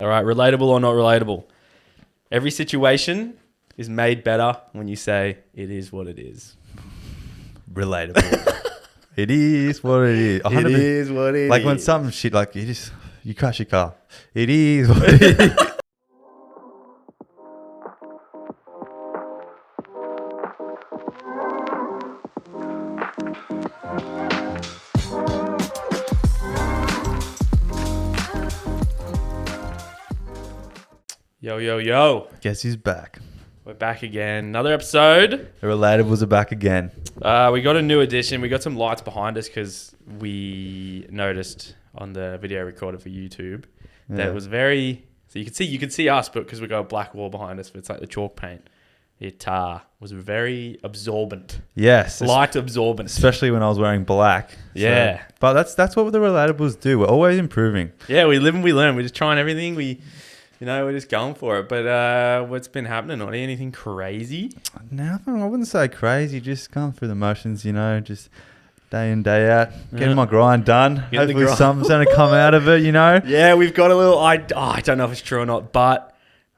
All right, relatable or not relatable? Every situation is made better when you say it is what it is. Relatable. It is what it is. It is what it is. Like when some shit, like you crash your car. It is what it is. Yo, yo, yo. Guess who's back? We're back again. Another episode. The Relatables are back again. We got a new edition. We got some lights behind us because we noticed on the video recorded for YouTube that it was very... So you could see us, but because we got a black wall behind us, but it's like the chalk paint. It was very absorbent. Yes. Light absorbent. Especially when I was wearing black. Yeah. So, but that's what the Relatables do. We're always improving. Yeah, we live and we learn. We're just trying everything. We're just going for it. But what's been happening? Anything crazy? Nothing. I wouldn't say crazy. Just going through the motions, just day in, day out. Getting my grind done. Hopefully something's going to come out of it, Yeah, we've got a little... I don't know if it's true or not, but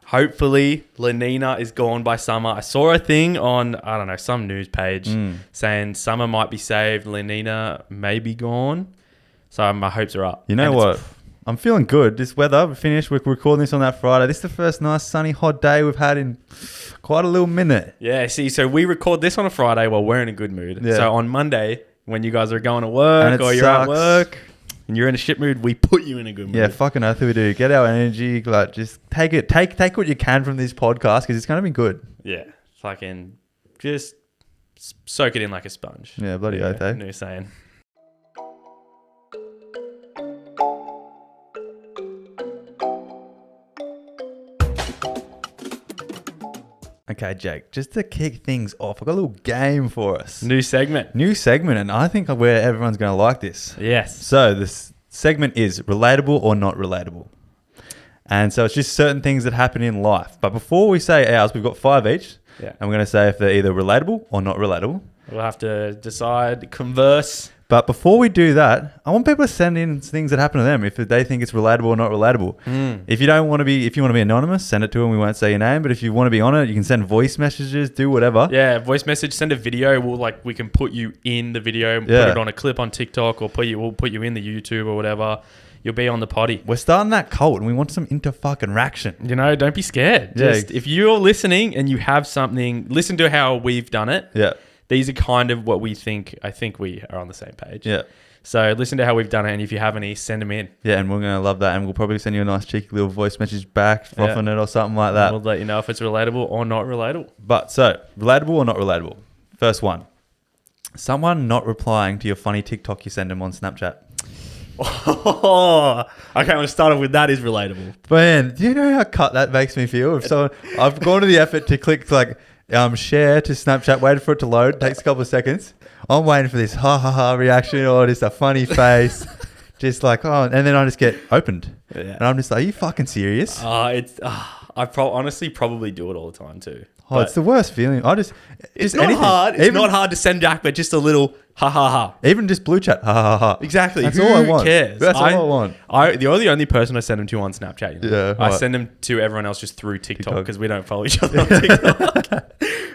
hopefully La Nina is gone by summer. I saw a thing on, I don't know, some news page saying summer might be saved. La Nina may be gone. So my hopes are up. You know what? I'm feeling good. This weather, we're finished. We're recording this on that Friday. This is the first nice, sunny, hot day we've had in quite a little minute. Yeah, so we record this on a Friday while we're in a good mood. Yeah. So on Monday, when you guys are going to work or you're at work and you're in a shit mood, we put you in a good mood. Yeah, fucking oath we do. Get our energy. Like, just take it. Take what you can from this podcast because it's going to be good. Yeah, fucking just soak it in like a sponge. Yeah, bloody oath, eh? New saying. Okay, Jake, just to kick things off, I've got a little game for us. New segment, and I think where everyone's going to like this. Yes. So this segment is relatable or not relatable. And so it's just certain things that happen in life. But before we say ours, we've got 5 each. Yeah. And we're going to say if they're either relatable or not relatable. We'll have to decide, converse. But before we do that, I want people to send in things that happen to them if they think it's relatable or not relatable. If you want to be anonymous, send it to them. We won't say your name. But if you want to be on it, you can send voice messages, do whatever. Yeah, voice message, send a video. We can put you in the video, put it on a clip on TikTok, or we'll put you in the YouTube or whatever. You'll be on the potty. We're starting that cult and we want some inter-fucking-raction. Don't be scared. Yeah. Just if you're listening and you have something, listen to how we've done it. Yeah. These are kind of what we think. I think we are on the same page. Yeah. So listen to how we've done it, and if you have any, send them in. Yeah, and we're going to love that, and we'll probably send you a nice cheeky little voice message back, frothing it or something like that. We'll let you know if it's relatable or not relatable. But so, relatable or not relatable? First one. Someone not replying to your funny TikTok you send them on Snapchat. Oh, okay, I'm going to start off with that is relatable. Man, do you know how cut that makes me feel? If someone, I've gone to the effort to click share to Snapchat, waited for it to load, takes a couple of seconds. I'm waiting for this ha ha ha reaction or just a funny face. Just like, and then I just get opened. Yeah. And I'm just like, are you fucking serious? I honestly probably do it all the time too. Oh, it's the worst feeling. It's not hard. It's not hard to send back, but just a little ha ha ha. Even just blue chat, ha ha ha. Exactly. That's all I want. Who cares? That's all I want. You're the only person I send them to on Snapchat. Yeah. I send them to everyone else just through TikTok because we don't follow each other on TikTok.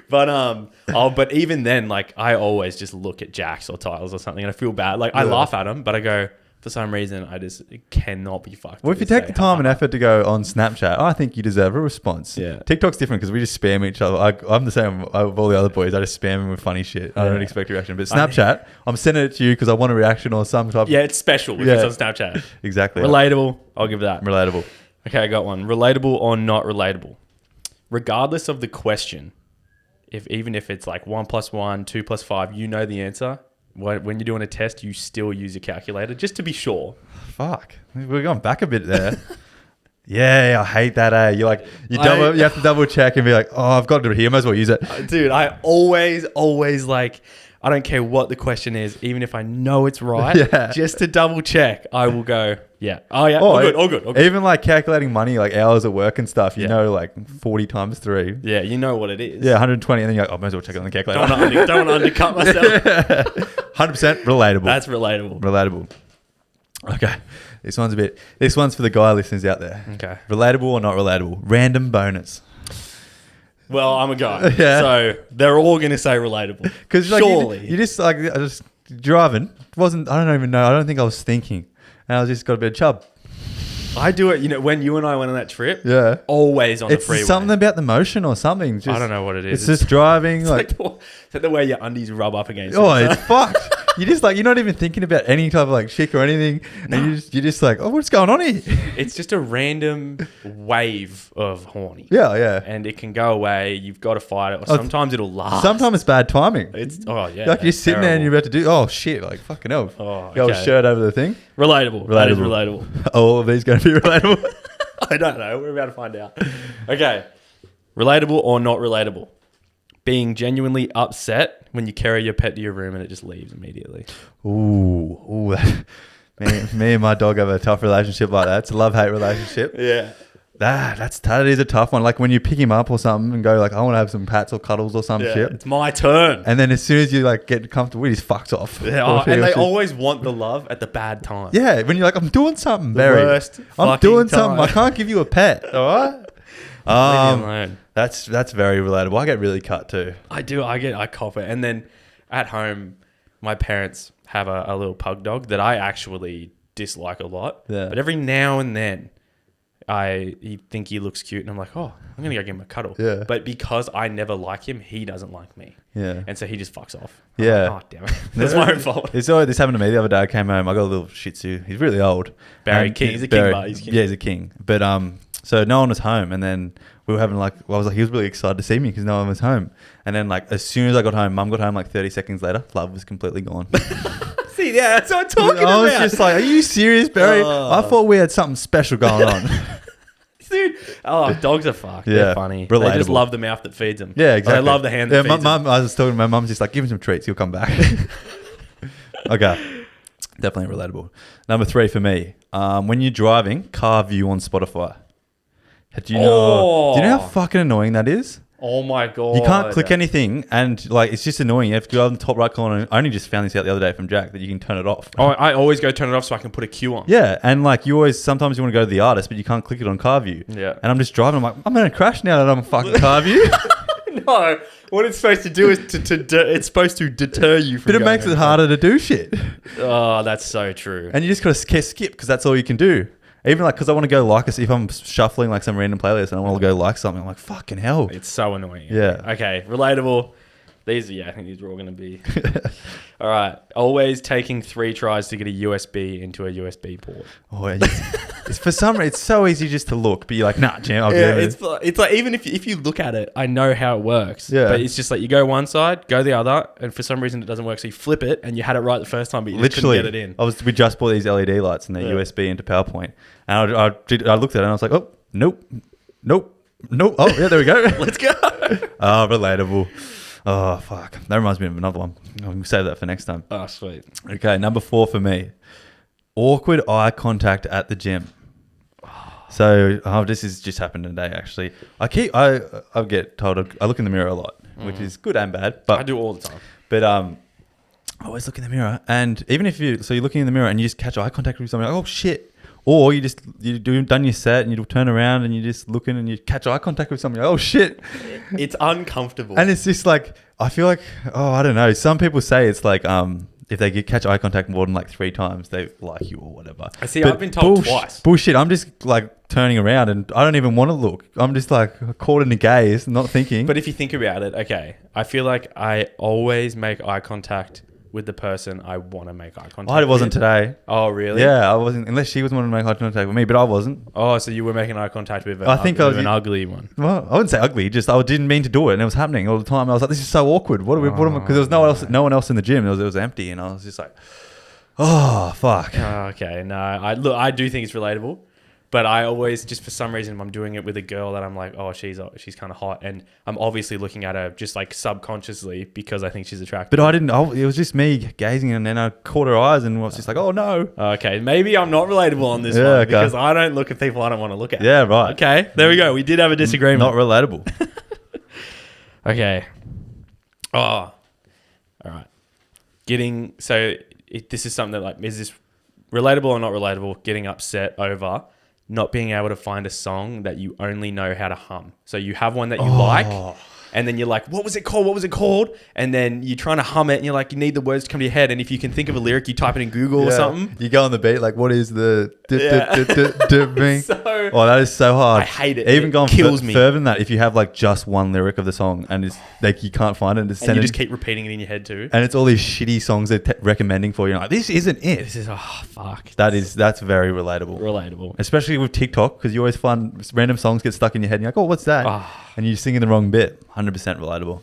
But even then, I always just look at Jax or Tiles or something and I feel bad. I laugh at them, but I go, for some reason, I just cannot be fucked. Well, if you take the time and effort to go on Snapchat, I think you deserve a response. Yeah. TikTok's different because we just spam each other. I'm the same with all the other boys. I just spam them with funny shit. I don't expect a reaction. But Snapchat, I'm sending it to you because I want a reaction or some type. Yeah, it's special if it's on Snapchat. Exactly. Relatable. I'll give that. Relatable. Okay, I got one. Relatable or not relatable? Regardless of the question, even if it's 1 + 1, 2 + 5, you know the answer. When you're doing a test, you still use a calculator just to be sure. Fuck, we're going back a bit there. Yeah, I hate that. You have to double check and be like, oh, I've got it here. Might as well use it, dude. I always I don't care what the question is, even if I know it's right. Just to double check, I will go. Yeah. Oh yeah. All good. Even calculating money, hours of work and stuff. You know, 40 times 3. Yeah, you know what it is. Yeah, 120, and then you're like, might as well check it on the calculator. Don't want to undercut myself. 100% relatable. That's relatable. Relatable. Okay. This one's for the guy listeners out there. Okay. Relatable or not relatable? Random bonus. Well, I'm a guy. Yeah. So they're all going to say relatable. Because like, surely. you just like, I just driving. I don't even know. I don't think I was thinking. And I just got a bit of chub. I do it, when you and I went on that trip. Yeah. Always on the It's freeway. something about the motion or something. Just, I don't know what it is. It's just driving. It's like is that the way your undies rub up against oh, it? it's fucked. You just like, you're not even thinking about any type of like chick or anything. And you're just like, oh, what's going on here? It's just a random wave of horny. Yeah. And it can go away. You've got to fight it. Or sometimes it'll last. Sometimes it's bad timing. Yeah. Like you're sitting there and you're about to do, oh shit, like fucking hell. Oh, Go okay. shirt over the thing. Relatable. That is relatable. All of these going to be relatable. I don't know. We're about to find out. Okay. Relatable or not relatable? Being genuinely upset when you carry your pet to your room and it just leaves immediately. Ooh. Me and my dog have a tough relationship like that. It's a love-hate relationship. Yeah. That is a tough one. Like when you pick him up or something and go like, I want to have some pats or cuddles or some shit. It's my turn. And then as soon as you like get comfortable, he just fucks off. Yeah, and they always want the love at the bad time. Yeah, when you're like, I'm doing something, The Barry. worst I'm doing fucking something. time. I can't give you a pet. All right. Leave me alone. That's very relatable. I get really cut too. I do. I cop it. And then at home, my parents have a little pug dog that I actually dislike a lot. Yeah. But every now and then, I think he looks cute, and I'm like, oh, I'm gonna go give him a cuddle. Yeah. But because I never like him, he doesn't like me. Yeah. And so he just fucks off. Yeah. I'm like, oh damn it, that's my own fault. This happened to me the other day. I came home. I got a little Shih Tzu. He's really old. Barry And King. He's a king, but he's king. Yeah, he's a king. But so no one was home, and then we were having he was really excited to see me because no one was home. And then like as soon as I got home, Mum got home like 30 seconds later. Love was completely gone. See, yeah, that's what I'm talking about. I was just like, are you serious, Barry? I thought we had something special going on. Dude, dogs are fucked. Yeah, They're funny. They just relatable. love the mouth that feeds them. Yeah, exactly. They love the hand Yeah, that feeds them. I was talking to my mum's just like, give him some treats, he'll come back. Okay. Definitely relatable. Number 3 for me. When you're driving, car view on Spotify. Do you know how fucking annoying that is? Oh my God. You can't click anything and like it's just annoying. You have to go on the top right corner. I only just found this out the other day from Jack that you can turn it off. Oh, I always go turn it off so I can put a cue on. Yeah, and like sometimes you want to go to the artist, but you can't click it on car view. Yeah. And I'm just driving. I'm like, I'm going to crash now that I'm a fucking car view. No, what it's supposed to do is it's supposed to deter you from But it going makes it over. harder to do shit. Oh, that's so true. And you just got to skip because that's all you can do. Even like, because I want to go like, if I'm shuffling like some random playlist and I want to go like something, I'm like, fucking hell. It's so annoying. Yeah. Okay, relatable. I think these are all going to be. All right. Always taking 3 tries to get a USB into a USB port. Oh, it's for some reason, it's so easy just to look, but you're like, nah, Jim, I'll do it. It's like, even if you look at it, I know how it works. Yeah. But it's just like you go one side, go the other, and for some reason it doesn't work. So you flip it and you had it right the first time, but you just couldn't get it in. We just bought these LED lights and they're USB into PowerPoint. And I looked at it and I was like, oh, nope. Oh, yeah, there we go. Let's go. Oh, relatable. Oh, fuck. That reminds me of another one. I'll save that for next time. Oh, sweet. Okay, number 4 for me. Awkward eye contact at the gym. So this has just happened today, actually. I get told I look in the mirror a lot, which is good and bad. But I do all the time. But I always look in the mirror, and even if you're looking in the mirror and you just catch eye contact with somebody, like, oh shit. Or you've done your set and you turn around and you're just looking and you catch eye contact with somebody. Oh shit! It's uncomfortable. And it's just like, I feel like, I don't know. Some people say it's like if they catch eye contact more than like 3 times, they like you or whatever. I see. I've been told twice. Bullshit. I'm just like turning around and I don't even want to look. I'm just like caught in the gaze, not thinking. But if you think about it, okay, I feel like I always make eye contact with the person I want to make eye contact I wasn't with. today. Oh, really? Yeah, I wasn't. Unless she was wanting to make eye contact with me, but I wasn't. Oh, so you were making eye contact with I think I was an ugly one. Well, I wouldn't say ugly. Just I didn't mean to do it, and it was happening all the time. I was like, "This is so awkward. What because there was no one else in the gym. It was empty, and I was just like, oh fuck." Oh, okay, no, I do think it's relatable, but I always just for some reason I'm doing it with a girl that I'm like, oh, she's kind of hot, and I'm obviously looking at her just like subconsciously because I think she's attractive. But I didn't. It was just me gazing, and then I caught her eyes, and was just like, "Oh no." Okay, maybe I'm not relatable on this one because I don't look at people I don't want to look at. Yeah, right. Okay, there we go. We did have a disagreement. Not relatable. Okay. Oh, all right. This is something that is this relatable or not relatable, getting upset over not being able to find a song that you only know how to hum. So you have one that you like, and then you're like, what was it called? What was it called? And then you're trying to hum it, and you're like, you need the words to come to your head. And if you can think of a lyric, you type it in Google or something. You go on the beat, like, what is the ring? So, That is so hard. I hate it. Even It going kills me. further than that, if you have like just one lyric of the song and it's like you can't find it, and you just keep repeating it in your head too. and it's all these shitty songs they're recommending for you. You're like, this isn't it. This is fuck. That's very relatable. Especially with TikTok, because you always find random songs get stuck in your head and you're like, oh, what's that? And you're singing the wrong bit. 100% relatable.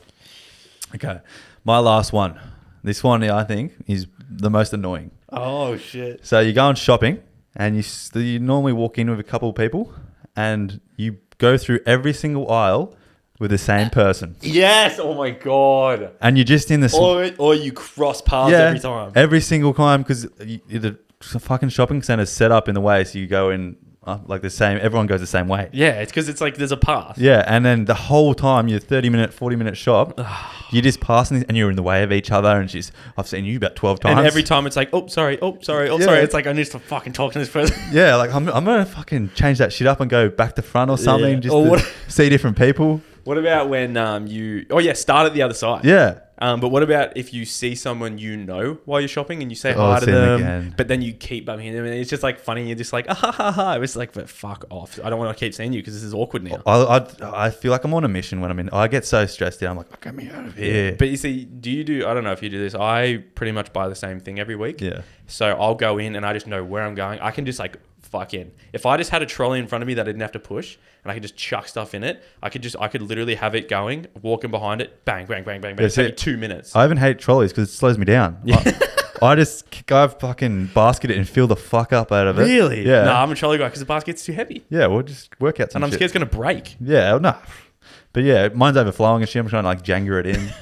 Okay. My last one. This one, I think, is the most annoying. Oh, shit. So you're going shopping and you normally walk in with a couple of people and you go through every single aisle with the same person. Yes. Oh, my God. And you're just in the... Or you cross paths every time. Every single time, because the fucking shopping center's set up in the way so you go in... like the same, everyone goes the same way. Yeah, it's because it's like there's a path. Yeah, and then the whole time, your 30-minute, 40-minute shop, you're just passing and you're in the way of each other. And I've seen you about 12 times. And every time it's like, sorry. It's like, I need to fucking talk to this person. Yeah, like I'm going to fucking change that shit up and go back to front or something. To see different people. What about when start at the other side? Yeah. But what about if you see someone you know while you're shopping and you say hi to them, but then you keep bumping into them and it's just like funny. You're just like, ha ha ha. It's like, but fuck off. I don't want to keep seeing you because this is awkward now. I feel like I'm on a mission when I'm in. I get so stressed out. I'm like, get me out of here. But you see, I don't know if you do this. I pretty much buy the same thing every week. Yeah. So I'll go in and I just know where I'm going. I can just like fuck in. If I just had a trolley in front of me that I didn't have to push and I could just chuck stuff in it, I could literally have it going, walking behind it, bang, bang, bang, bang, bang. It's like 2 minutes. I even hate trolleys because it slows me down. Yeah. I just go fucking basket it and fill the fuck up out of it. Really? Yeah. No, I'm a trolley guy because the basket's too heavy. Yeah, we'll just work out some And I'm shit. scared it's going to break. Yeah, no. But yeah, mine's overflowing and shit. I'm trying to like Jenga it in.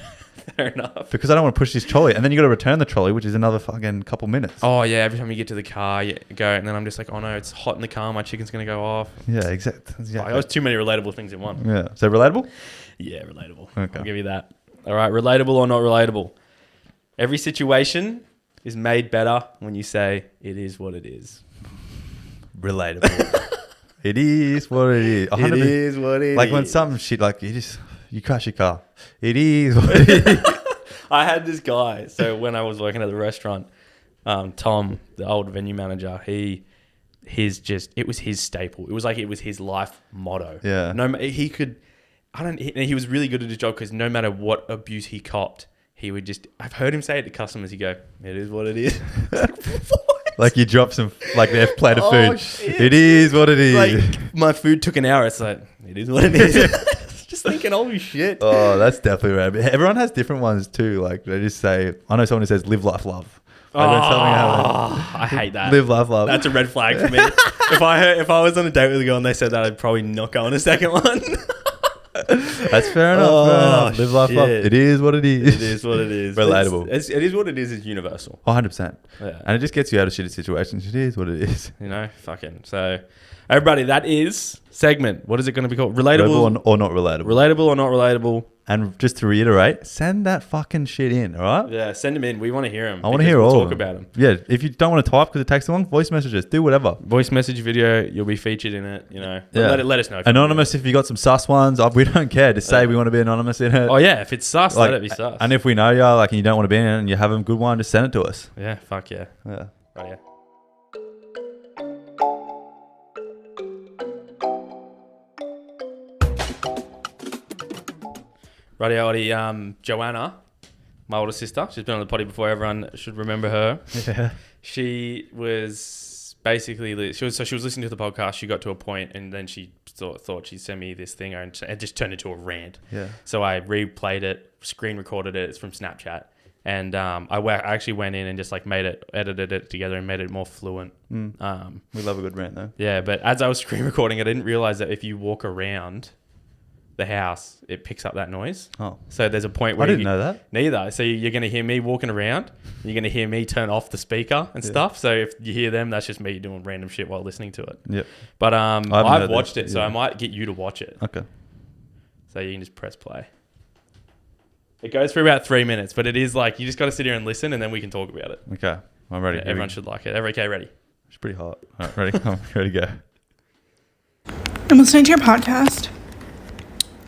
Fair enough. Because I don't want to push this trolley. And then you got to return the trolley, which is another fucking couple minutes. Oh, yeah. Every time you get to the car, you go, and then I'm just like, oh, no, it's hot in the car. My chicken's going to go off. Yeah, exactly. That was too many relatable things in one. Yeah. So relatable? Yeah, relatable. Okay. I'll give you that. All right. Relatable or not relatable? Every situation is made better when you say it is what it is. Relatable. It is what it is. 100%. It is what it is. Like when some shit, like you crash your car. It is what it is. I had this guy. So when I was working at the restaurant, Tom, the old venue manager, it was his staple. It was his life motto. Yeah. He was really good at his job because no matter what abuse he copped, I've heard him say it to customers. He go, it is what it is. Like you drop some, like their plate of food. Shit. It is what it is. Like my food took an hour. It's like, it is what it is. Just thinking, holy shit. Oh, that's definitely right. Everyone has different ones too. Like they just say, I know someone who says live, life, love. Like I hate that. Live, life, love. That's a red flag for me. If I was on a date with a girl and they said that, I'd probably not go on a second one. That's fair enough. Live, life, love. It is what it is. It is what it is. Relatable. It is what it is universal. 100%. Yeah. And it just gets you out of shitty situations. It is what it is. Fucking. So, everybody, that is segment. What is it going to be called? Relatable or not relatable. Relatable or not relatable. And just to reiterate, send that fucking shit in, all right? Yeah, send them in. We want to hear them. I want to hear all talk of them. about them. Yeah, if you don't want to type because it takes too long, voice messages, do whatever. Voice message video, you'll be featured in it, Yeah. Let us know. Anonymous if you got some sus ones. We don't care. Just say we want to be anonymous in it. Oh, yeah. If it's sus, let it be sus. And if we know you and you don't want to be in it and you have a good one, just send it to us. Yeah, fuck yeah. Yeah. Right, yeah. Righty, Joanna, my older sister, she's been on the potty before. Everyone should remember her. Yeah. She was basically, she was listening to the podcast. She got to a point and then she thought she'd send me this thing and it just turned into a rant. Yeah. So I replayed it, screen recorded it. It's from Snapchat. And I actually went in and just like edited it together and made it more fluent. We love a good rant though. Yeah, but as I was screen recording, I didn't realize that if you walk around the house, it picks up that noise. Oh. So there's a point where I didn't know that. Neither. So you're going to hear me walking around. You're going to hear me turn off the speaker and stuff. So if you hear them, that's just me doing random shit while listening to it. Yep. But I've watched it, so yeah. I might get you to watch it. Okay. So you can just press play. It goes for about 3 minutes, but it is like you just got to sit here and listen, and then we can talk about it. Okay. I'm ready. Yeah, everyone should like it. Okay, ready? It's pretty hot. All right, ready? I'm ready to go. I'm listening to your podcast,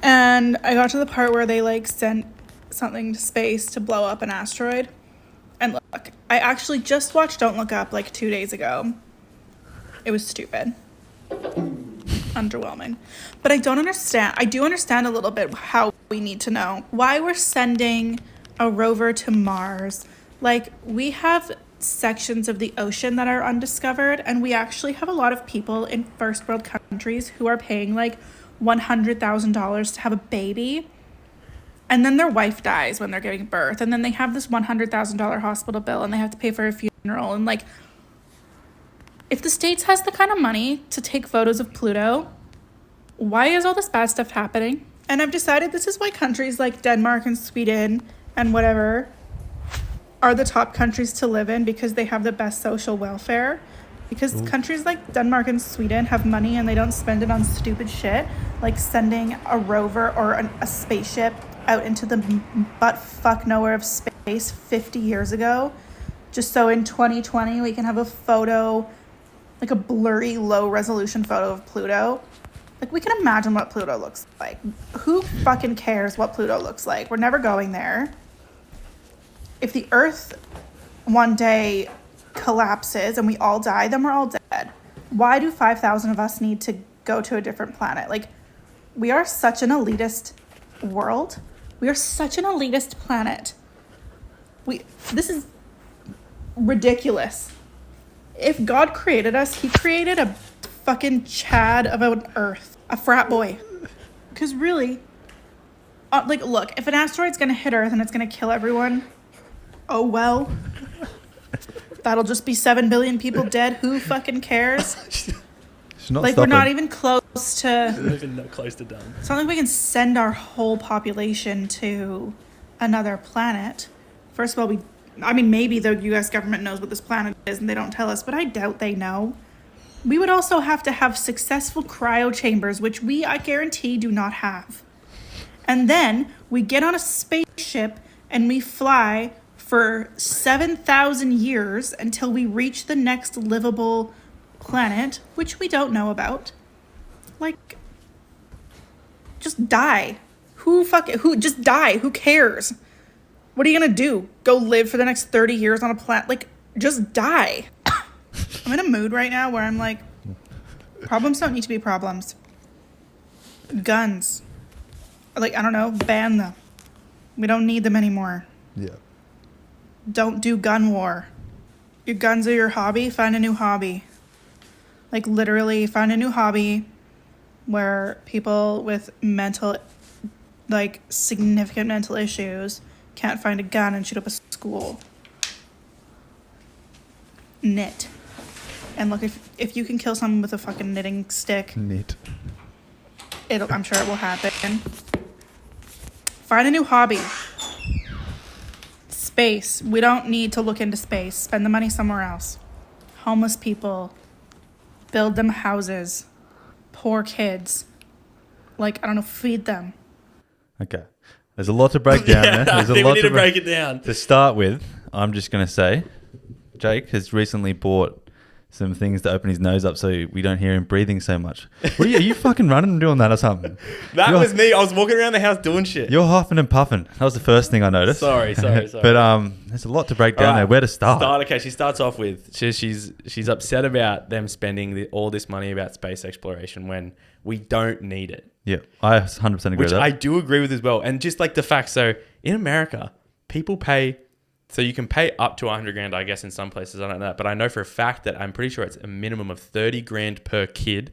and I got to the part where they like sent something to space to blow up an asteroid. And look, I actually just watched Don't Look Up like 2 days ago. It was stupid. Underwhelming. But I don't understand. I do understand a little bit how we need to know why we're sending a rover to Mars. Like, we have sections of the ocean that are undiscovered, and we actually have a lot of people in first world countries who are paying like $100,000 to have a baby, and then their wife dies when they're giving birth, and then they have this $100,000 hospital bill, and they have to pay for a funeral. And like, if the States has the kind of money to take photos of Pluto, why is all this bad stuff happening? And I've decided this is why countries like Denmark and Sweden and whatever are the top countries to live in, because they have the best social welfare. Because countries like Denmark and Sweden have money and they don't spend it on stupid shit, like sending a rover or a spaceship out into the butt-fuck nowhere of space 50 years ago, just so in 2020 we can have a photo, like a blurry, low-resolution photo of Pluto. Like, we can imagine what Pluto looks like. Who fucking cares what Pluto looks like? We're never going there. If the Earth one day collapses and we all die, then we're all dead. Why do 5,000 of us need to go to a different planet? Like, we are such an elitist world. We are such an elitist planet. This is ridiculous. If God created us, he created a fucking Chad of an Earth, a frat boy. Because really, like, look, if an asteroid's gonna hit Earth and it's gonna kill everyone, oh well. That'll just be 7 billion people dead. Who fucking cares? Like, we're not even close to... We're not even close to done. It's not like we can send our whole population to another planet. First of all, maybe the U.S. government knows what this planet is and they don't tell us, but I doubt they know. We would also have to have successful cryo chambers, which I guarantee, do not have. And then we get on a spaceship and we fly for 7,000 years until we reach the next livable planet, which we don't know about. Like, just die. Just die. Who cares? What are you gonna do? Go live for the next 30 years on a planet? Like, just die. I'm in a mood right now where I'm like, problems don't need to be problems. Guns. Like, I don't know, ban them. We don't need them anymore. Yeah. Don't do gun war. Your guns are your hobby, find a new hobby. Like, literally, find a new hobby where people with significant mental issues can't find a gun and shoot up a school. Knit. And look, if you can kill someone with a fucking knitting stick, knit. I'm sure it will happen. Find a new hobby. Space. We don't need to look into space. Spend the money somewhere else. Homeless people. Build them houses. Poor kids. Like, I don't know, feed them. Okay. There's a lot to break down there. I think we need to break it down. To start with, I'm just going to say, Jake has recently bought some things to open his nose up so we don't hear him breathing so much. Are you fucking running and doing that or something? That was me. I was walking around the house doing shit. You're huffing and puffing. That was the first thing I noticed. Sorry. But there's a lot to break down there. Where to start? Okay, she starts off with she's upset about them spending all this money about space exploration when we don't need it. Yeah, I 100% agree with that. I do agree with as well. And just like the fact, so in America, people pay... So you can pay up to 100 grand, I guess, in some places. I don't know. But I know for a fact that I'm pretty sure it's a minimum of 30 grand per kid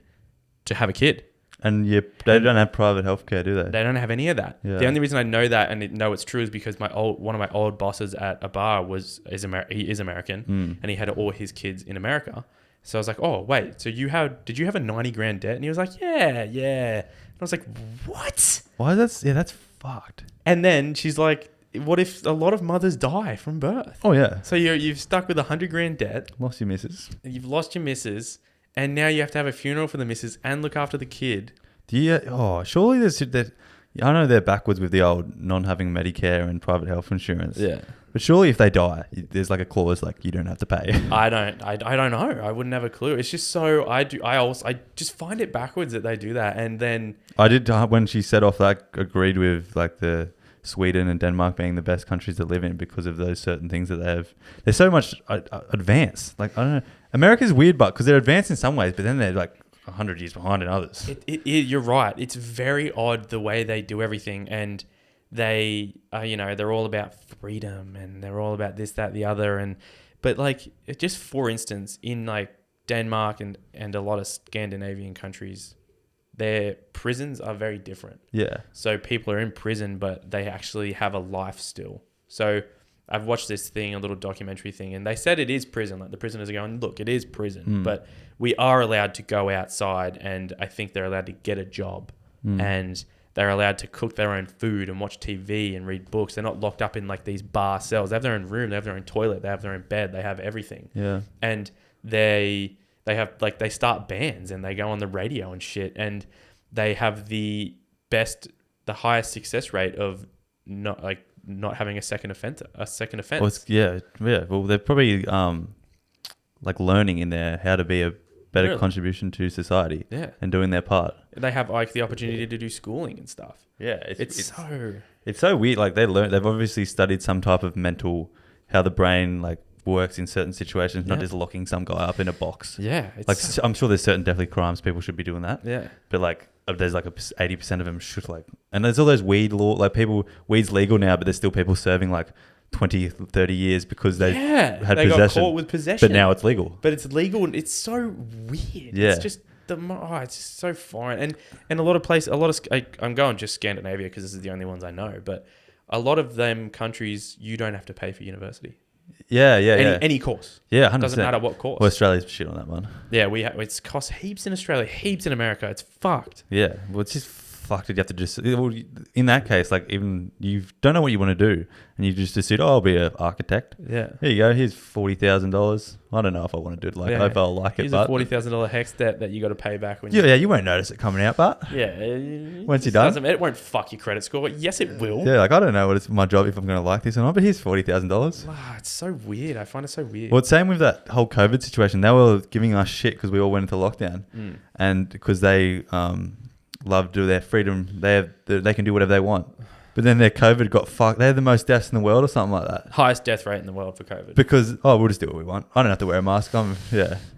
to have a kid. And they don't have private healthcare, do they? They don't have any of that. Yeah. The only reason I know that and know it's true is because one of my old bosses at a bar is American, and he had all his kids in America. So I was like, oh, wait, so did you have a 90 grand debt? And he was like, yeah. And I was like, what? Why is that? Yeah, that's fucked. And then she's like, what if a lot of mothers die from birth? Oh, yeah. So you've stuck with 100 grand debt. Lost your missus. You've lost your missus. And now you have to have a funeral for the missus and look after the kid. Surely there's that. I know they're backwards with the old non having Medicare and private health insurance. Yeah. But surely if they die, there's like a clause like you don't have to pay. I don't know. I wouldn't have a clue. It's just so I just find it backwards that they do that. And then I did when she set off that agreed with like the Sweden and Denmark being the best countries to live in because of those certain things that they have. They're so much advanced. Like I don't know. America's weird, but because they're advanced in some ways, but then they're like 100 years behind in others. You're right. It's very odd the way they do everything, and they they're all about freedom and they're all about this, that, the other, but like just for instance in like Denmark and a lot of Scandinavian countries, their prisons are very different. Yeah. So people are in prison, but they actually have a life still. So I've watched this thing, a little documentary thing, and they said it is prison. Like the prisoners are going, look, it is prison, but we are allowed to go outside, and I think they're allowed to get a job, and they're allowed to cook their own food and watch TV and read books. They're not locked up in like these bar cells. They have their own room. They have their own toilet. They have their own bed. They have everything. Yeah. And they have like, they start bands and they go on the radio and shit. And they have the highest success rate of not having a second offense. Well, yeah. Well, they're probably like learning in there how to be a better contribution to society. Yeah. And doing their part. They have like the opportunity to do schooling and stuff. Yeah. It's so weird. Like they've obviously studied some type of how the brain like works in certain situations, not just locking some guy up in a box. Yeah. Like I'm sure there's definitely crimes people should be doing that. Yeah. But like there's like 80% of them should like, and there's all those weed law, like weed's legal now, but there's still people serving like 20, 30 years because they had they possession. got caught with possession. But now it's legal. But it's legal and it's so weird. Yeah. It's just it's just so foreign. And a lot of I'm going just Scandinavia because this is the only ones I know, but a lot of them countries, you don't have to pay for university. Yeah. Any course. Yeah, 100%. Doesn't matter what course. Well, Australia's shit on that one. Yeah, it's cost heaps in Australia, heaps in America. It's fucked. Yeah, well, it's just fucked. You have to just, in that case, like even you don't know what you want to do, and you just decide, I'll be an architect. Yeah. Here you go. Here's $40,000. I don't know if I want to do it. Like, if I'll like it. Here's a $40,000 hex debt that you got to pay back when. You won't notice it coming out, but once you're done, it won't fuck your credit score. Yes, it will. Yeah, like I don't know what it's my job if I'm going to like this or not. But here's $40,000. Wow, it's so weird. I find it so weird. Well, it's same with that whole COVID situation. They were giving us shit because we all went into lockdown, and because they love to their freedom, they can do whatever they want. But then their COVID got fucked. They had the most deaths in the world or something like that. Highest death rate in the world for COVID. Because, we'll just do what we want. I don't have to wear a mask.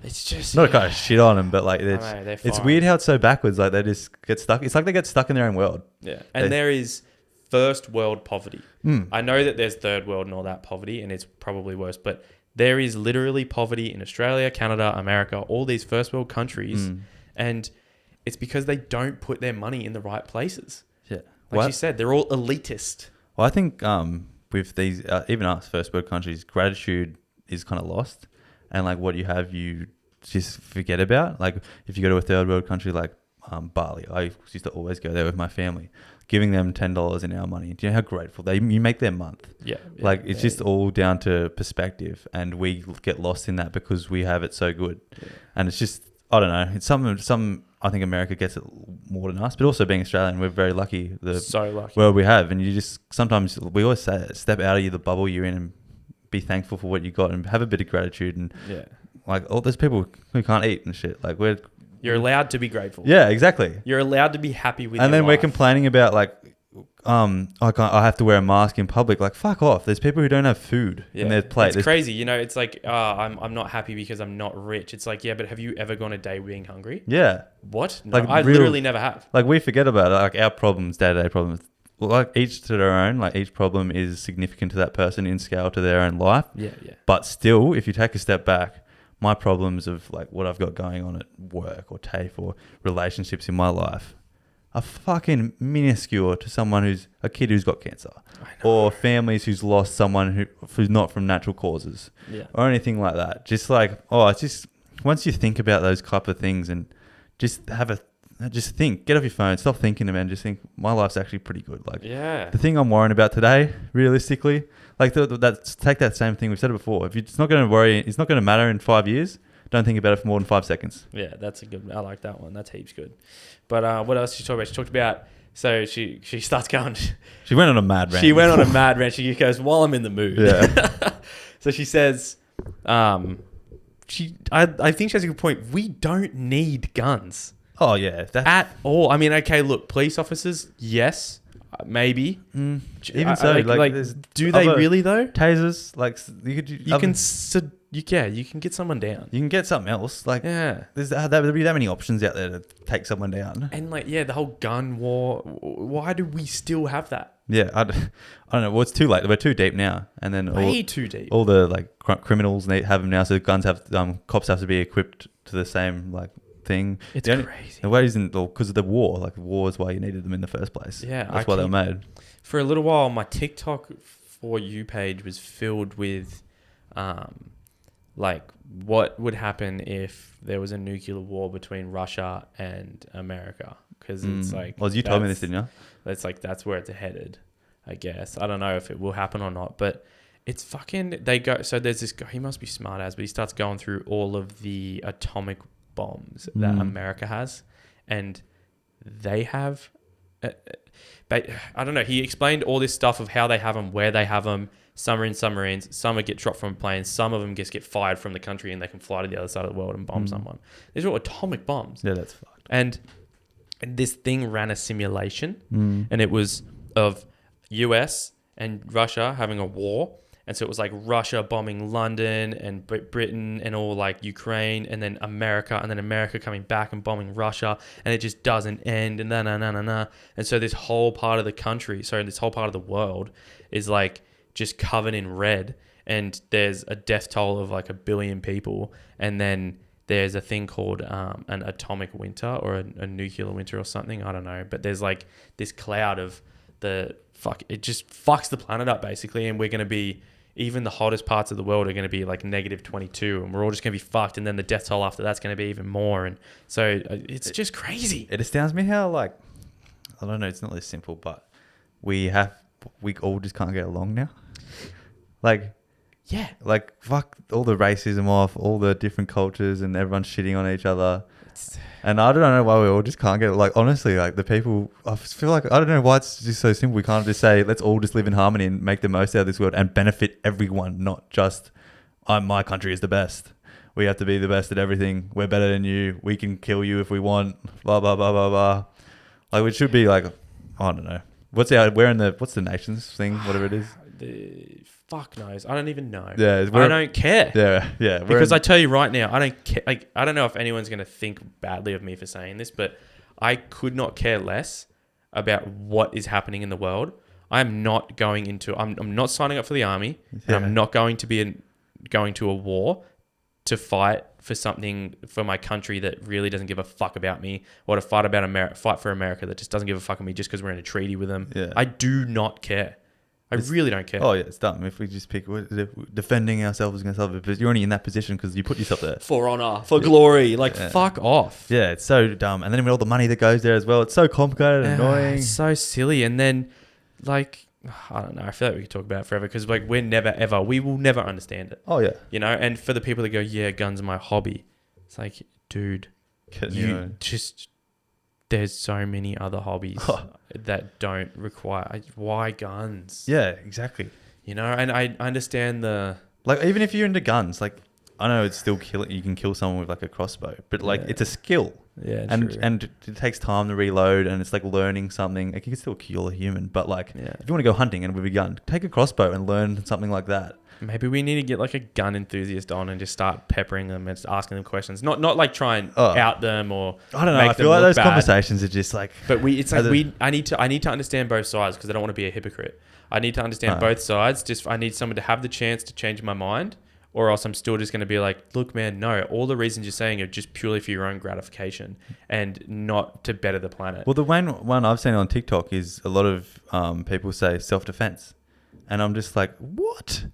It's just... Not a kind of shit on them, but like, it's weird how it's so backwards. Like, they just get stuck. It's like they get stuck in their own world. Yeah. And there is first world poverty. I know that there's third world and all that poverty, and it's probably worse, but there is literally poverty in Australia, Canada, America, all these first world countries. And it's because they don't put their money in the right places. Yeah. Like you said, they're all elitist. Well, I think with these, even us first world countries, gratitude is kind of lost. And like what you have, you just forget about. Like if you go to a third world country like Bali, I used to always go there with my family, giving them $10 in our money. Do you know how grateful you make their month? Yeah. Like it's just all down to perspective, and we get lost in that because we have it so good. Yeah. And it's just, I don't know. It's some. I think America gets it more than us, but also being Australian, we're very lucky. So lucky. World we have, and you just sometimes we always say it, step out of the bubble you're in and be thankful for what you got and have a bit of gratitude. And like all those people who can't eat and shit, like you're allowed to be grateful. Yeah, exactly. You're allowed to be happy with. And then life. We're complaining about like, I have to wear a mask in public. Like, fuck off. There's people who don't have food in their plate. It's crazy. It's like, I'm not happy because I'm not rich. It's like, yeah, but have you ever gone a day being hungry? Yeah. What? No, like I literally never have. Like we forget about it. Like our problems, day-to-day problems, like each to their own. Like each problem is significant to that person in scale to their own life. Yeah. But still, if you take a step back, my problems of like what I've got going on at work or TAFE or relationships in my life are fucking minuscule to someone a kid who's got cancer, or families who's lost someone who's not from natural causes, or anything like that. Just like, it's just once you think about those type of things and just think, get off your phone, stop thinking about it, and just think my life's actually pretty good. Like, the thing I'm worrying about today, realistically, like take that same thing we've said it before. If it's not going to matter in 5 years. Don't think about it for more than 5 seconds. Yeah, that's a good. I like that one. That's heaps good. But what else did she talk about? She talked about So she starts going. She went on a mad rant. She went on a mad rant. She goes, while I'm in the mood. Yeah. So she says, I think she has a good point. We don't need guns. Oh yeah, At all. I mean, okay, look, police officers, yes, maybe. even so, like do they really though? Tasers, like You can get someone down. you can get something else. Like Yeah. there'll be that many options out there to take someone down. And the whole gun war. Why do we still have that? Yeah, I don't know. Well, it's too late. We're too deep now. And then Way too deep. all the criminals have them now. So guns have cops have to be equipped to the same thing. It's crazy. crazy. The way isn't because of the war. Like war is why you neted them in the first place. Yeah, that's why they were made. For a little while, my TikTok For You page was filled with, what would happen if there was a nuclear war between Russia and America? Because it's Well, you told me this, didn't you? That's where it's headed, I guess. I don't know if it will happen or not, but it's fucking. They go. So there's this guy. He must be smart as, but he starts going through all of the atomic bombs that America has, and they have. I don't know. He explained all this stuff of how they have them, where they have them. Some are in submarines. Some get dropped from planes. Some of them just get fired from the country and they can fly to the other side of the world and bomb someone. These are all atomic bombs. Yeah, that's fucked. And this thing ran a simulation, and it was of US and Russia having a war. And so it was like Russia bombing London and Britain and all Ukraine, and then America coming back and bombing Russia, and it just doesn't end, and And so this whole part of the country, this whole part of the world is just covered in red, and there's a death toll of 1 billion people, and then there's a thing called an atomic winter or a nuclear winter or something. I don't know, but there's this cloud of it just fucks the planet up basically, and we're going to be, even the hottest parts of the world are going to be negative 22, and we're all just going to be fucked, and then the death toll after that's going to be even more, and so it's just crazy. It astounds me how I don't know, it's not this simple, but we all just can't get along now. Yeah. Fuck all the racism off, all the different cultures, and everyone's shitting on each other. And I don't know why we all just can't get it. Honestly, the people, I feel I don't know why it's just so simple. We can't just say, let's all just live in harmony and make the most out of this world and benefit everyone, not just, my country is the best. We have to be the best at everything. We're better than you. We can kill you if we want. Blah, blah, blah, blah, blah. It should be I don't know. What's the nations thing, whatever it is? Fuck knows. I don't even know. Yeah, I don't care. Yeah. Because I tell you right now, I don't care. I don't know if anyone's going to think badly of me for saying this, but I could not care less about what is happening in the world. I'm not going into. I'm not signing up for the army. Yeah. And I'm not going to be going to a war to fight for something for my country that really doesn't give a fuck about me, or to fight for America that just doesn't give a fuck of me just because we're in a treaty with them. Yeah. I do not care. I really don't care. Oh yeah, it's dumb. If we just pick defending ourselves against others, but you're only in that position because you put yourself there for honor, for glory. Fuck off. Yeah, it's so dumb. And then with all the money that goes there as well, it's so complicated and annoying. It's so silly. And then, I don't know. I feel like we could talk about it forever because we will never understand it. Oh yeah, And for the people that go, yeah, guns are my hobby. It's dude, there's so many other hobbies that don't require. Why guns? Yeah, exactly. And I understand even if you're into guns, I know it's still you can kill someone with a crossbow, but it's a skill. Yeah, and it takes time to reload, and it's learning something. You can still kill a human, but if you want to go hunting and with a gun, take a crossbow and learn something like that. Maybe we need to get a gun enthusiast on and just start peppering them and just asking them questions. Not try and out them or I don't know. I feel like those conversations are just But I need to understand both sides because I don't want to be a hypocrite. I need to understand both sides. I need someone to have the chance to change my mind, or else I'm still just going to be look, man, no. All the reasons you're saying are just purely for your own gratification and not to better the planet. Well, the one I've seen on TikTok is a lot of people say self-defense, and I'm just what?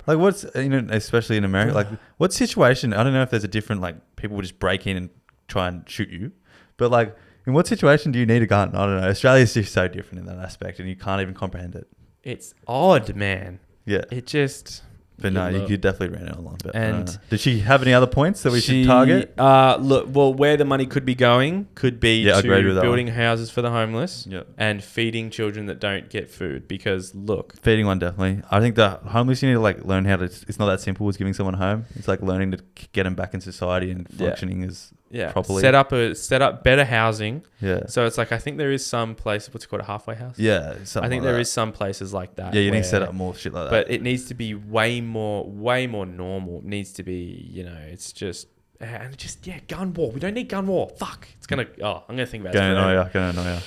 What's, especially in America, what situation, I don't know if there's a different, people will just break in and try and shoot you, but in what situation do you need a gun? I don't know. Australia's just so different in that aspect, and you can't even comprehend it. It's odd, man. Yeah. It just, But no, Look. you definitely ran it online. But, And did she have any other points that we should target? Look, well, where the money could be going could be I agree with to that building houses for the homeless Yep. and feeding children that don't get food. Because look, Feeding one, definitely. I think the homeless, you need to like learn how to, it's not that simple as giving someone a home. It's like learning to get them back in society and functioning as properly. set up better housing. Yeah. So it's like, I think there is some place, what's it called, a halfway house? Yeah. I think there is some places like that. Yeah, you need to where- set up more shit like that. But it needs to be way more normal. It needs to be, it's just, and just, gun war. We don't need gun war. Fuck. It's going to, I'm going to think about it. Gonna annoy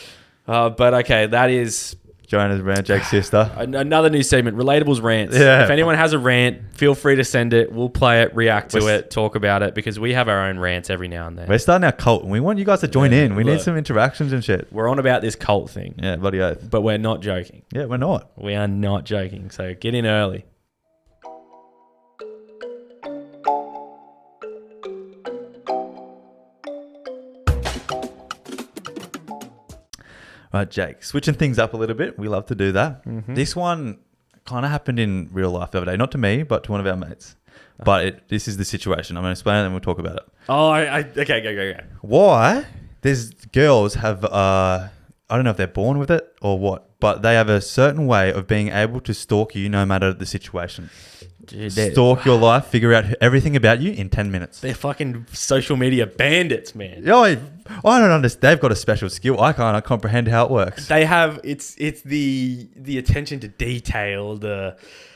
ya. But okay, that is Joanna's rant, Jake's sister. another new segment, Relatable's rants. Yeah. If anyone has a rant, feel free to send it. We'll play it, react to it, talk about it, because we have our own rants every now and then. We're starting our cult and we want you guys to join in. We need look. some interactions and shit. We're on about this cult thing, Yeah, bloody oath. but we're not joking. Yeah, we're not. We are not joking. So get in early. Right, Jake, switching things up a little bit. We love to do that. Mm-hmm. This one kind of happened in real life the other day. Not to me, but to one of our mates. But this is the situation. I'm going to explain it and we'll talk about it. Oh, okay, go. Why? There's girls have, I don't know if they're born with it or what, but they have a certain way of being able to stalk you no matter the situation. Dude, Stalk your life, figure out everything about you in 10 minutes. they're fucking social media bandits, man. Yo, I don't understand. They've got a special skill. I can't comprehend how it works. They have it's the attention to detail.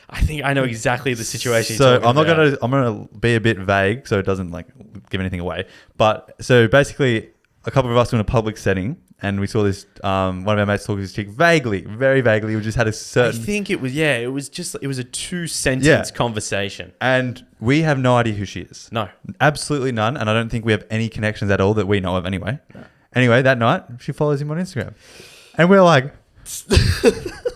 I think I know exactly the situation. So I'm I'm gonna be a bit vague so it doesn't like give anything away. But so basically, a couple of us were in a public setting and we saw this one of our mates talking to this chick very vaguely. We just had a I certain think it was it was a 2-sentence conversation. and we have no idea who she is. No. Absolutely none. And I don't think we have any connections at all that we know of anyway. No. Anyway, that night she follows him on Instagram. And we're like,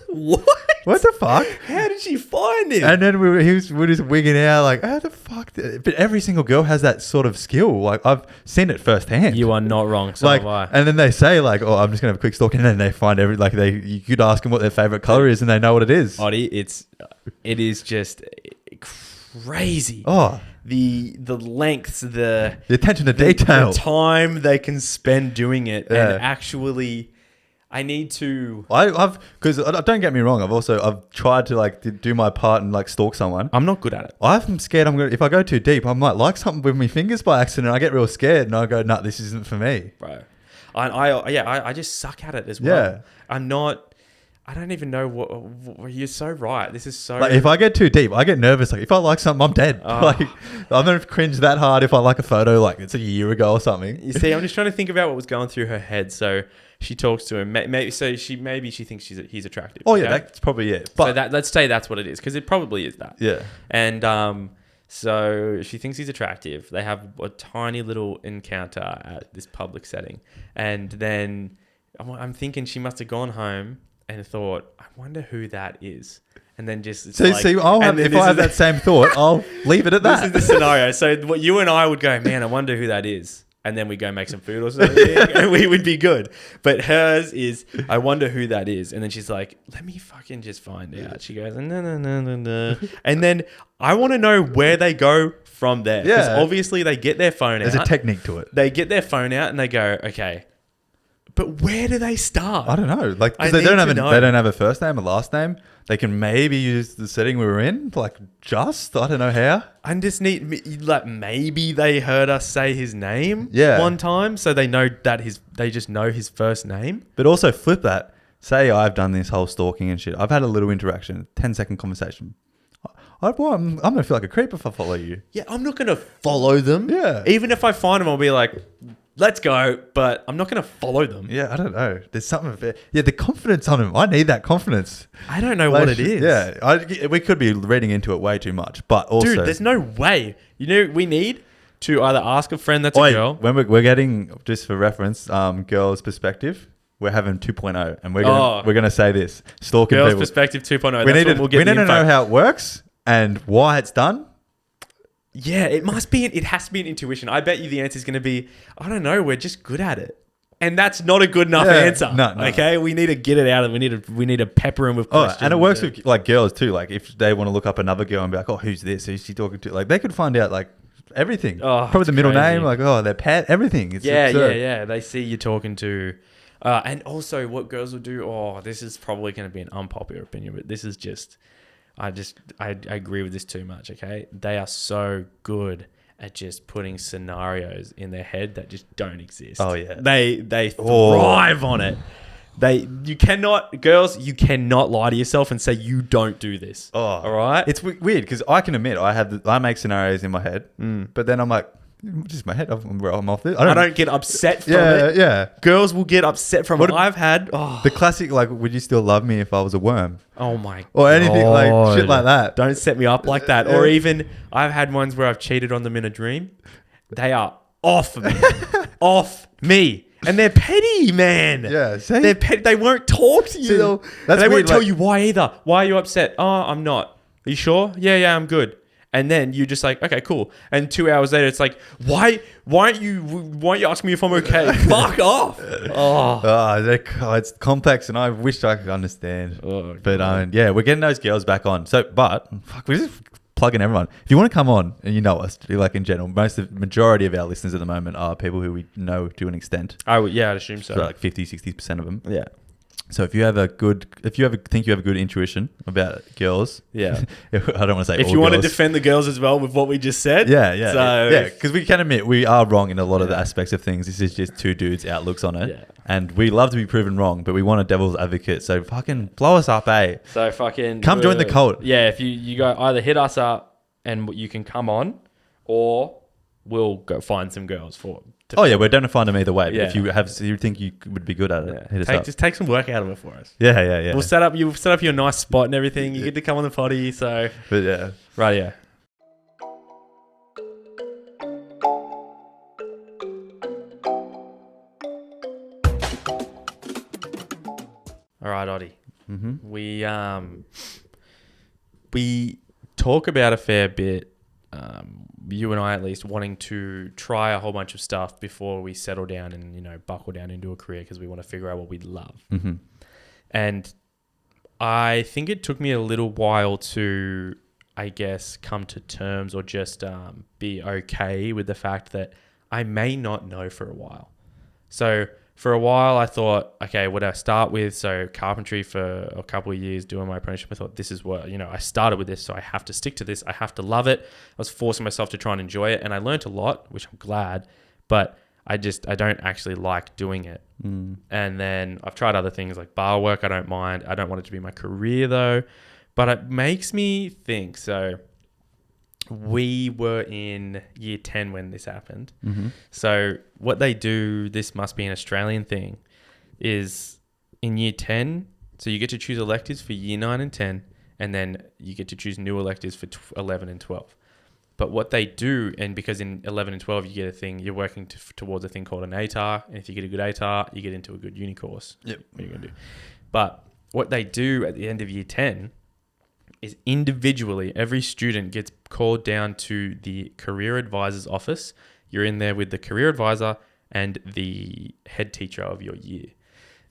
What? what the fuck? How did she find him? And then we're just wigging out like, how the fuck? But every single girl has that sort of skill. Like I've seen it firsthand. You are not wrong. So like, have I. and then they say like, oh, I'm just gonna have a quick stalk, and then they find you could ask them what their favorite color is, and they know what it is. Oddy, it is just crazy. Oh, The lengths, the attention to detail. the time they can spend doing it, Yeah. and actually, I need to. Because don't get me wrong, I've tried to like do my part and like stalk someone. I'm not good at it. I'm scared. If I go too deep, I might like something with my fingers by accident. I get real scared and I go, nah, this isn't for me. Bro. I just suck at it as well. Yeah. I don't even know what you're so right. This is so Like if I get too deep, I get nervous. Like if I like something, I'm dead. Oh. Like I'm gonna cringe that hard if I like a photo like it's a year ago or something. You see, I'm just trying to think about what was going through her head. So she talks to him. Maybe she thinks he's attractive. Oh yeah, okay? that's probably it. But So let's say that's what it is, because it probably is that. yeah, And so she thinks he's attractive. They have a tiny little encounter at this public setting, and then I'm thinking she must have gone home and thought, I wonder who that is. And then just see, if I have that same thought, I'll leave it at that. This is the scenario. So what you and I would go, man, I wonder who that is. And then we go make some food or something and we would be good. But hers is, I wonder who that is. And then she's like, let me fucking just find out. She goes, no. And then I want to know where they go from there. Because obviously they get their phone out. There's a technique to it. They get their phone out and they go, okay, but where do they start? I don't know. Like I they need don't to have know. they don't have a first name, a last name. They can maybe use the setting we were in. Like I don't know how. I just need, like, maybe they heard us say his name one time, so they know that they just know his first name. But also flip that. Say I've done this whole stalking and shit. I've had a little interaction, 10-second conversation. I'm gonna feel like a creep if I follow you. Yeah, I'm not gonna follow them. Yeah. Even if I find them, I'll be like, let's go. But I'm not gonna follow them. Yeah, I don't know. There's something. Yeah, the confidence on him. I need that confidence. I don't know what it is. Yeah, we could be reading into it way too much, but also, Dude, there's no way. You know, we need to either ask a friend that's a girl. When we're getting, just for reference, girls' perspective. We're having 2.0, and we're gonna say this: stalking Girls' people. perspective 2.0. We That's when we'll get we the need to info. know how it works and why it's done. Yeah, it has to be an intuition. I bet you the answer is going to be, I don't know, we're just good at it. And that's not a good enough Yeah. answer. No. Okay, we need to get it out of. We need to pepper him with questions. And it works with like girls too. Like if they want to look up another girl and be like, oh, who's this? Who's she talking to? Like they could find out like everything. Oh, probably the middle crazy. name, like their pet, everything. It's yeah. absurd. They see you talking to, and also what girls will do. Oh, this is probably going to be an unpopular opinion, but this is just, I agree with this too much. Okay, they are so good at just putting scenarios in their head that just don't exist. Oh yeah, they thrive on it. You cannot lie to yourself and say you don't do this. Oh, all right. It's weird because I can admit I make scenarios in my head, but then I'm like, just my head. I'm off this. I don't get upset from it. Yeah. Girls will get upset from What it. I've had the classic like, would you still love me if I was a worm? oh my Or anything like God. shit like that. Don't set me up like that. Or even I've had ones where I've cheated on them in a dream. They are off me, off me. And they're petty, man. Yeah, see? They're petty. They won't talk to you. See, that's they weird, won't tell like- you why either. Why are you upset? Oh, I'm not. Are you sure? Yeah, I'm good. And then you're just like, okay, cool. And 2 hours later, it's like, why aren't you asking me if I'm okay? Fuck off. It's complex, and I wish I could understand. Oh, But yeah, we're getting those girls back on. So, but fuck, we're just plugging everyone. If you want to come on, and you know us, like in general, majority of our listeners at the moment are people who we know to an extent. I'd assume so. So like 50-60% of them. Yeah. So if you think you have a good intuition about girls, Yeah. I don't want to say If all you want to girls. defend the girls as well with what we just said. Yeah, because we can admit we are wrong in a lot of the aspects of things. This is just two dudes' outlooks on it. Yeah. And we love to be proven wrong, but we want a devil's advocate. So fucking blow us up, eh? So fucking Come join the cult. Yeah, if you go either hit us up and you can come on, or we'll go find some girls We're going to find them either way. But Yeah. if you think you would be good at it, hit us up. Just take some work out of it for us. Yeah. We'll set up your nice spot and everything. You get to come on the potty. So But yeah. right, yeah. All right, Oddie. Mm-hmm. We talk about a fair bit. You and I, at least, wanting to try a whole bunch of stuff before we settle down and buckle down into a career because we want to figure out what we love. Mm-hmm. And I think it took me a little while to, I guess, come to terms or just be okay with the fact that I may not know for a while. So for a while, I thought, okay, what do I start with? So carpentry for a couple of years, doing my apprenticeship. I thought, this is what, I started with this, so I have to stick to this. I have to love it. I was forcing myself to try and enjoy it. And I learned a lot, which I'm glad, but I don't actually like doing it. Mm. And then I've tried other things like bar work. I don't mind. I don't want it to be my career though, but it makes me think. So we were in year 10 when this happened. Mm-hmm. So what they do, this must be an Australian thing, is in year 10, so you get to choose electives for year 9 and 10, and then you get to choose new electives for 11 and 12. But what they do, and because in 11 and 12 you get a thing, you're working towards a thing called an ATAR, and if you get a good ATAR, you get into a good uni course. Yep. What are you going to do? But what they do at the end of year 10 is individually, every student gets called down to the career advisor's office. You're in there with the career advisor and the head teacher of your year.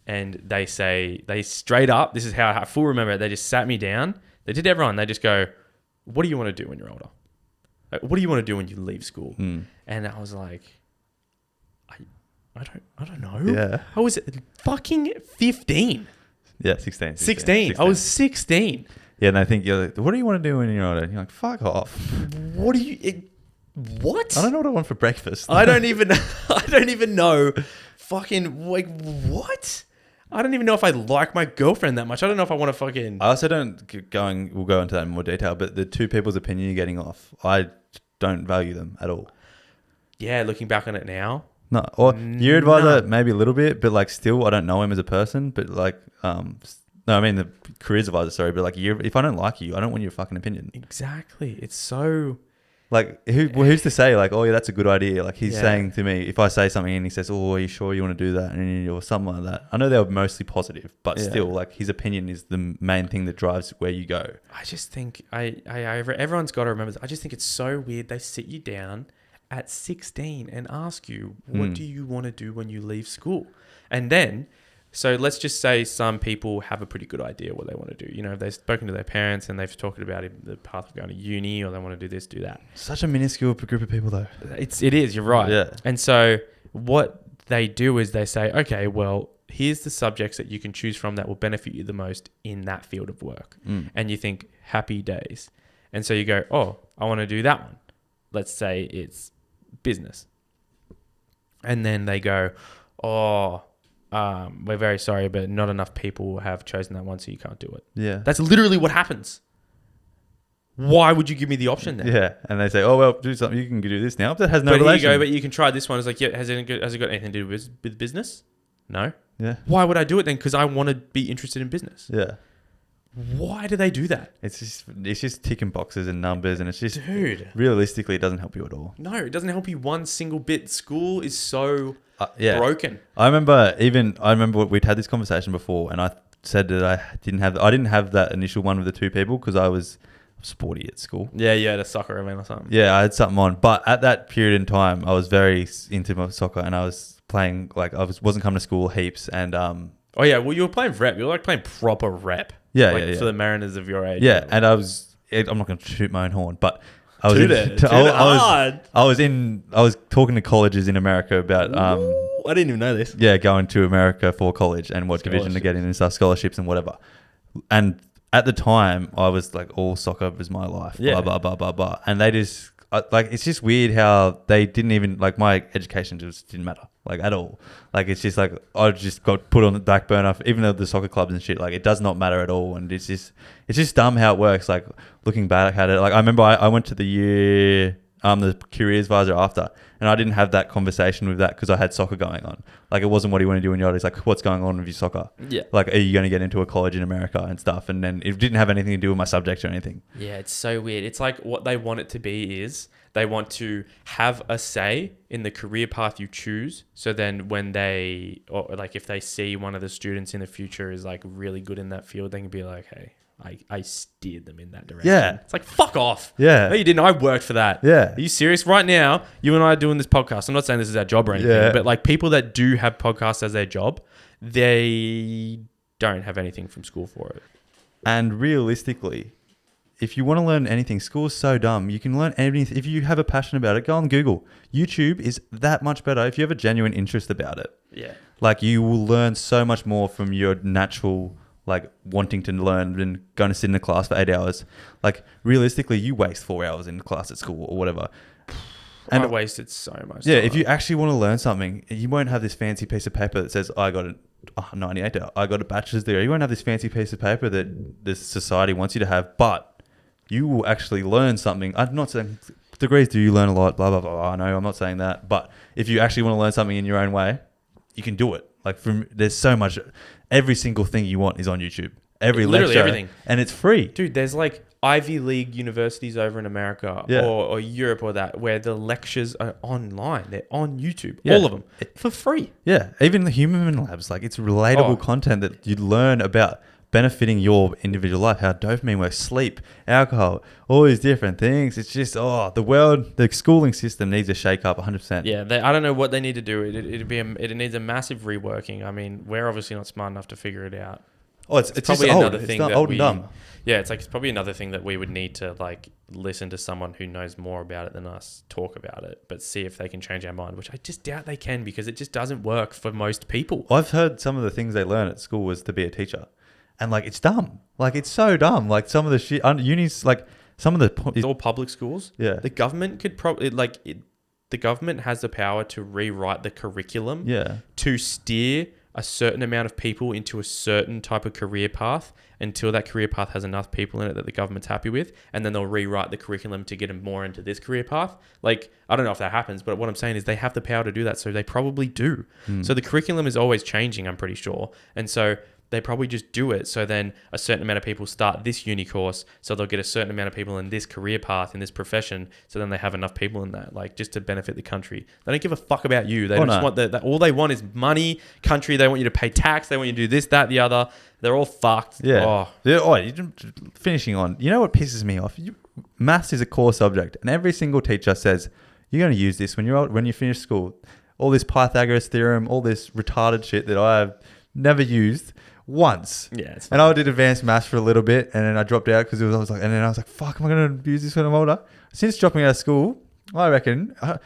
And they straight up, this is how I full remember it, they just sat me down. They did everyone. They just go, what do you want to do when you're older? What do you want to do when you leave school? Mm. And I was like, I don't know. Yeah. I was fucking 15. Yeah, 16. 16. I was 16. Yeah, and I think you're like, what do you want to do when you're older? You're like, fuck off. What do you... what? I don't know what I want for breakfast. I don't even know. Fucking, like, what? I don't even know if I like my girlfriend that much. I don't know if I want to fucking... I also don't we'll go into that in more detail, but the two people's opinion you're getting off, I don't value them at all. Yeah, looking back on it now. No, or year advisor, No. maybe a little bit, but like still, I don't know him as a person, but like, no, I mean the careers advisor, sorry, but like if I don't like you, I don't want your fucking opinion. Exactly. It's so... Like, who's to say, like, oh, yeah, that's a good idea. Like, he's Yeah. saying to me, if I say something and he says, oh, are you sure you want to do that? Or something like that. I know they were mostly positive, but Yeah. still, like, his opinion is the main thing that drives where you go. I just think everyone's got to remember this. I just think it's so weird. They sit you down at 16 and ask you, what do you want to do when you leave school? And then, so let's just say some people have a pretty good idea what they want to do. You know, if they've spoken to their parents and they've talked about the path of going to uni, or they want to do this, do that. Such a minuscule group of people, though. It is, you're right. Yeah. And so what they do is they say, okay, well, here's the subjects that you can choose from that will benefit you the most in that field of work. And you think, happy days. And so you go, oh, I want to do that one. Let's say it's business. And then they go, oh, we're very sorry, but not enough people have chosen that one, so you can't do it. Yeah. That's literally what happens. Why would you give me the option then? Yeah. And they say, oh, well, do something. You can do this now. But that has no but relation. Here you go, but you can try this one. It's like, yeah, has it got anything to do with business? No. Yeah. Why would I do it then? Because I want to be interested in business. Yeah. Why do they do that? It's just ticking boxes and numbers, and it's just, dude, realistically, it doesn't help you at all. No, it doesn't help you one single bit. School is so broken. I remember we'd had this conversation before, and I said that I didn't have that initial one with the two people because I was sporty at school. Yeah, you had a soccer event or something. Yeah, I had something on, but at that period in time, I was very into my soccer, and I was playing wasn't coming to school heaps, and oh yeah, well you were playing rep. You were like playing proper rep. Yeah, for the Mariners of your age. Yeah, and I'm not going to shoot my own horn, but I was I was talking to colleges in America about I didn't even know this. Yeah, going to America for college and what division to get in and stuff, scholarships and whatever. And at the time, I was like, all soccer was my life. Yeah. Blah blah blah blah blah. And they just it's just weird how they didn't even my education just didn't matter at all. It's just I just got put on the back burner, even though the soccer clubs and shit, it does not matter at all. And it's just dumb how it works. Looking back at it, I remember I went to the year the careers advisor after, and I didn't have that conversation with that because I had soccer going on. It wasn't what do you want to do in your life. It's what's going on with your soccer. Yeah. Are you going to get into a college in America and stuff? And then it didn't have anything to do with my subject or anything. Yeah, it's so weird. It's what they want it to be is they want to have a say in the career path you choose. So then when if they see one of the students in the future is really good in that field, they can be like, hey, I steered them in that direction. Yeah. It's fuck off. Yeah. No, you didn't. I worked for that. Yeah. Are you serious? Right now, you and I are doing this podcast. I'm not saying this is our job or anything, but people that do have podcasts as their job, they don't have anything from school for it. And realistically, if you want to learn anything, school's so dumb. You can learn anything. If you have a passion about it, go on Google. YouTube is that much better if you have a genuine interest about it. Yeah. You will learn so much more from your natural wanting to learn than going to sit in a class for 8 hours. Realistically, you waste 4 hours in class at school or whatever. And I wasted so much time. If you actually want to learn something, you won't have this fancy piece of paper that says, I got a 98, I got a bachelor's degree. You won't have this fancy piece of paper that this society wants you to have, but you will actually learn something. I'm not saying degrees do you learn a lot, blah, blah, blah. I know, I'm not saying that. But if you actually want to learn something in your own way, you can do it. There's so much. Every single thing you want is on YouTube. Literally lecture, everything, and it's free. Dude, there's Ivy League universities over in America or Europe or that where the lectures are online. They're on YouTube, all of them for free. Yeah, even the human labs, it's relatable content that you learn about benefiting your individual life, how dopamine works, sleep, alcohol, all these different things. It's just, the schooling system needs a shake up 100%. Yeah, I don't know what they need to do. It needs a massive reworking. I mean, we're obviously not smart enough to figure it out. Oh, it's probably just another old. thing it's not old and dumb. Yeah, it's probably another thing that we would need to listen to someone who knows more about it than us talk about it, but see if they can change our mind, which I just doubt they can because it just doesn't work for most people. I've heard some of the things they learn at school was to be a teacher. And it's dumb. It's so dumb. Some of the shit unis, some of the it's all public schools. Yeah. The government could probably the government has the power to rewrite the curriculum. Yeah. To steer a certain amount of people into a certain type of career path until that career path has enough people in it that the government's happy with, and then they'll rewrite the curriculum to get them more into this career path. I don't know if that happens, but what I'm saying is they have the power to do that, so they probably do. So the curriculum is always changing, I'm pretty sure, and so they probably just do it. So then a certain amount of people start this uni course. So they'll get a certain amount of people in this career path, in this profession. So then they have enough people in that, just to benefit the country. They don't give a fuck about you. They just want all they want is money, country. They want you to pay tax. They want you to do this, that, the other. They're all fucked. Yeah. Finishing on, you know what pisses me off? Maths is a core subject, and every single teacher says you're going to use this when you're old, when you finish school. All this Pythagoras theorem, all this retarded shit that I have never used once. Yeah, it's and I did advanced maths for a little bit, and then I dropped out because I was like, and then I was like, fuck, am I going to use this when I'm older? Since dropping out of school, I reckon, I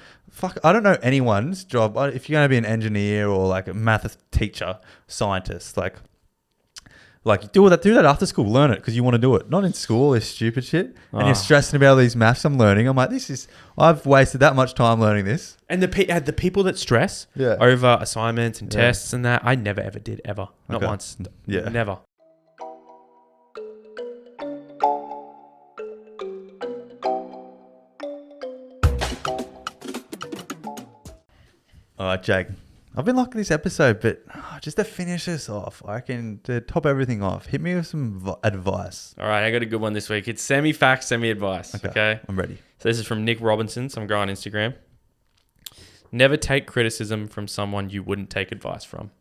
don't know anyone's job. If you're going to be an engineer or like a math teacher, scientist, like do that after school. Learn it because you want to do it. Not in school, this stupid shit. And you're stressing about all these maths I'm learning. I'm like, I've wasted that much time learning this. And the people that stress over assignments and tests and that, I never ever did ever. Not once. Yeah. Never. All right, Jake. I've been liking this episode, but just to finish this off, I reckon to top everything off, hit me with some advice. All right, I got a good one this week. It's semi-fact, semi-advice. Okay? I'm ready. So this is from Nick Robinson, some guy on Instagram. Never take criticism from someone you wouldn't take advice from.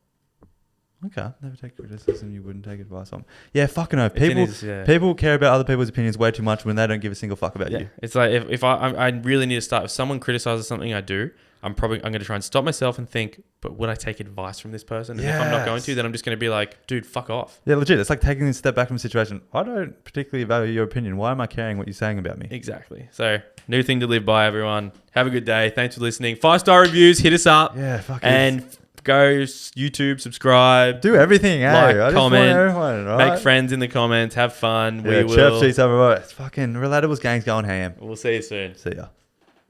Okay. Never take criticism you wouldn't take advice on. Yeah, fucking no. People care about other people's opinions way too much when they don't give a single fuck about you. It's like if I really need to start, if someone criticizes something I do, I'm going to try and stop myself and think, but would I take advice from this person? And if I'm not going to, then I'm just going to be like, dude, fuck off. Yeah, legit. It's like taking a step back from the situation. I don't particularly value your opinion. Why am I caring what you're saying about me? Exactly. So, new thing to live by, everyone. Have a good day. Thanks for listening. 5-star reviews. Hit us up. Yeah, fuck and go YouTube, subscribe. Do everything, like, I comment, everyone, right? make friends in the comments, have fun. Yeah, We will. chirp sheets over. It's fucking Relatable's gang's going ham. We'll see you soon. See ya.